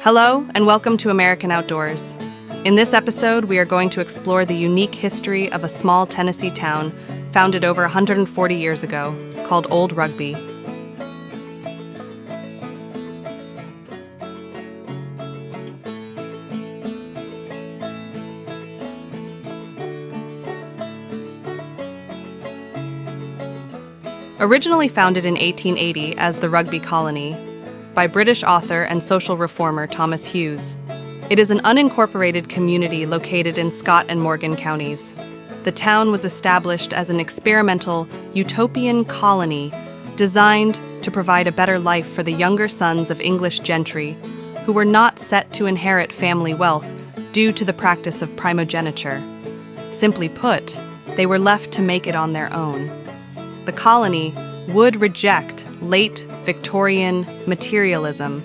Hello, and welcome to American Outdoors. In this episode, we are going to explore the unique history of a small Tennessee town founded over 140 years ago, called Old Rugby. Originally founded in 1880 as the Rugby Colony, by British author and social reformer Thomas Hughes. It is an unincorporated community located in Scott and Morgan counties. The town was established as an experimental utopian colony designed to provide a better life for the younger sons of English gentry who were not set to inherit family wealth due to the practice of primogeniture. Simply put, they were left to make it on their own. The colony would reject late Victorian materialism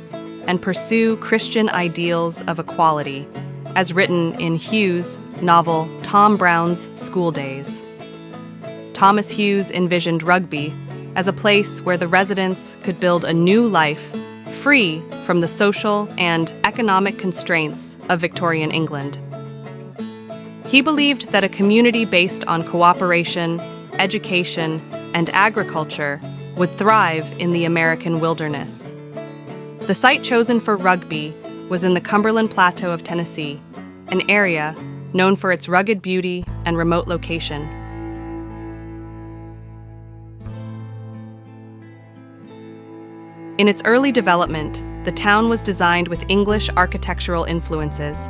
and pursue Christian ideals of equality, as written in Hughes' novel Tom Brown's School Days. Thomas Hughes envisioned Rugby as a place where the residents could build a new life free from the social and economic constraints of Victorian England. He believed that a community based on cooperation, education, and agriculture would thrive in the American wilderness. The site chosen for Rugby was in the Cumberland Plateau of Tennessee, an area known for its rugged beauty and remote location. In its early development, the town was designed with English architectural influences,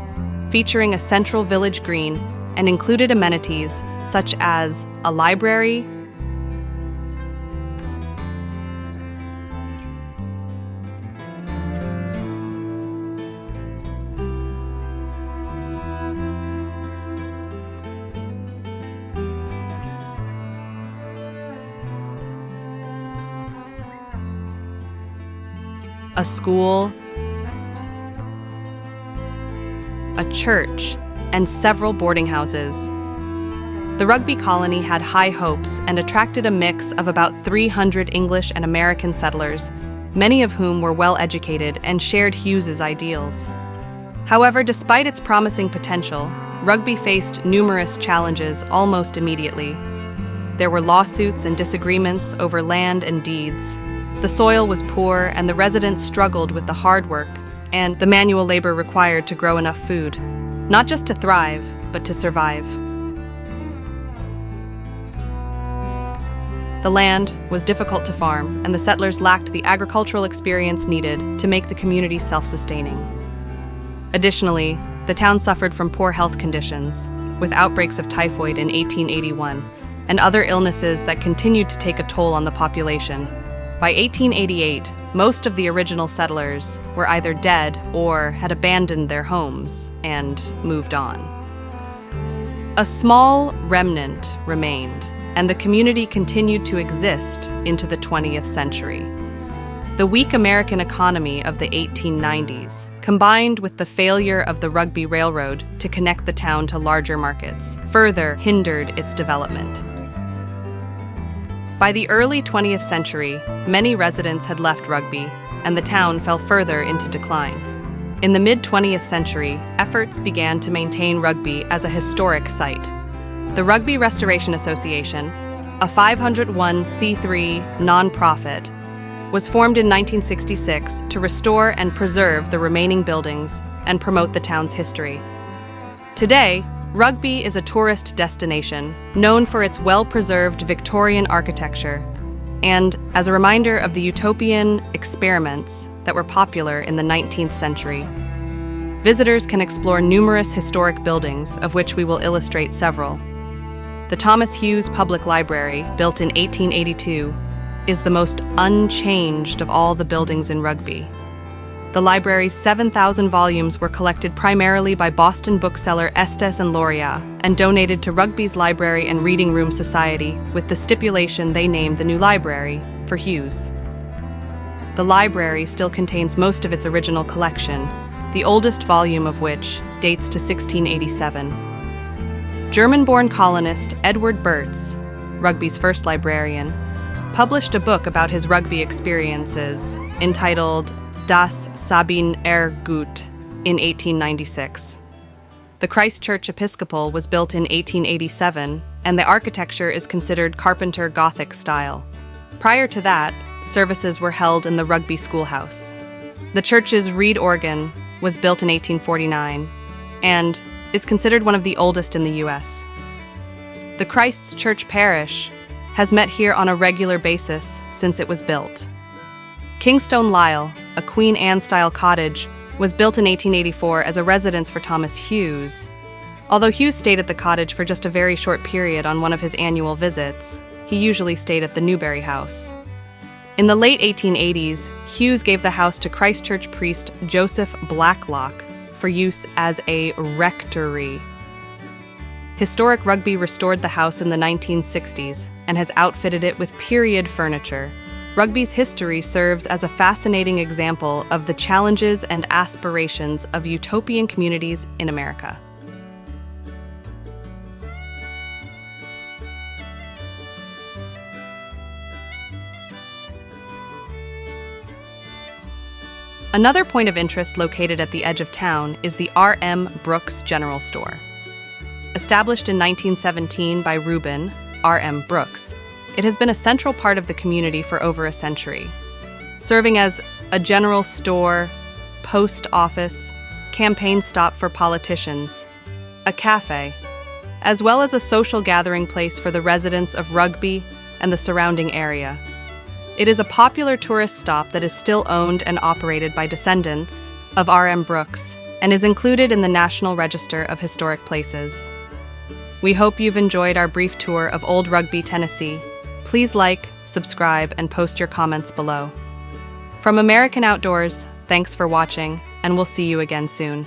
featuring a central village green and included amenities such as a library, a school, a church, and several boarding houses. The Rugby colony had high hopes and attracted a mix of about 300 English and American settlers, many of whom were well-educated and shared Hughes's ideals. However, despite its promising potential, Rugby faced numerous challenges almost immediately. There were lawsuits and disagreements over land and deeds. The soil was poor, and the residents struggled with the hard work and the manual labor required to grow enough food, not just to thrive, but to survive. The land was difficult to farm, and the settlers lacked the agricultural experience needed to make the community self-sustaining. Additionally, the town suffered from poor health conditions, with outbreaks of typhoid in 1881 and other illnesses that continued to take a toll on the population. By 1888, most of the original settlers were either dead or had abandoned their homes and moved on. A small remnant remained, and the community continued to exist into the 20th century. The weak American economy of the 1890s, combined with the failure of the Rugby Railroad to connect the town to larger markets, further hindered its development. By the early 20th century, many residents had left Rugby, and the town fell further into decline. In the mid-20th century, efforts began to maintain Rugby as a historic site. The Rugby Restoration Association, a 501c3 nonprofit, was formed in 1966 to restore and preserve the remaining buildings and promote the town's history. Today, Rugby is a tourist destination known for its well-preserved Victorian architecture and as a reminder of the utopian experiments that were popular in the 19th century. Visitors can explore numerous historic buildings, of which we will illustrate several. The Thomas Hughes Public Library, built in 1882, is the most unchanged of all the buildings in Rugby. The library's 7,000 volumes were collected primarily by Boston bookseller Estes and Loria and donated to Rugby's Library and Reading Room Society with the stipulation they named the new library for Hughes. The library still contains most of its original collection, the oldest volume of which dates to 1687. German-born colonist Edward Burtz, Rugby's first librarian, published a book about his Rugby experiences entitled Das Sabine-Gut in 1896. The Christ Church Episcopal was built in 1887, and the architecture is considered Carpenter Gothic style. Prior to that, services were held in the Rugby schoolhouse. The church's reed organ was built in 1849 and is considered one of the oldest in the U.S. The Christ's Church Parish has met here on a regular basis since it was built. Kingstone Lisle, a Queen Anne-style cottage, was built in 1884 as a residence for Thomas Hughes. Although Hughes stayed at the cottage for just a very short period on one of his annual visits, he usually stayed at the Newberry House. In the late 1880s, Hughes gave the house to Christchurch priest Joseph Blacklock for use as a rectory. Historic Rugby restored the house in the 1960s and has outfitted it with period furniture. Rugby's history serves as a fascinating example of the challenges and aspirations of utopian communities in America. Another point of interest located at the edge of town is the R.M. Brooks General Store. Established in 1917 by Reuben R.M. Brooks, it has been a central part of the community for over a century, serving as a general store, post office, campaign stop for politicians, a cafe, as well as a social gathering place for the residents of Rugby and the surrounding area. It is a popular tourist stop that is still owned and operated by descendants of R.M. Brooks and is included in the National Register of Historic Places. We hope you've enjoyed our brief tour of Old Rugby, Tennessee. Please like, subscribe, and post your comments below. From American Outdoors, thanks for watching, and we'll see you again soon.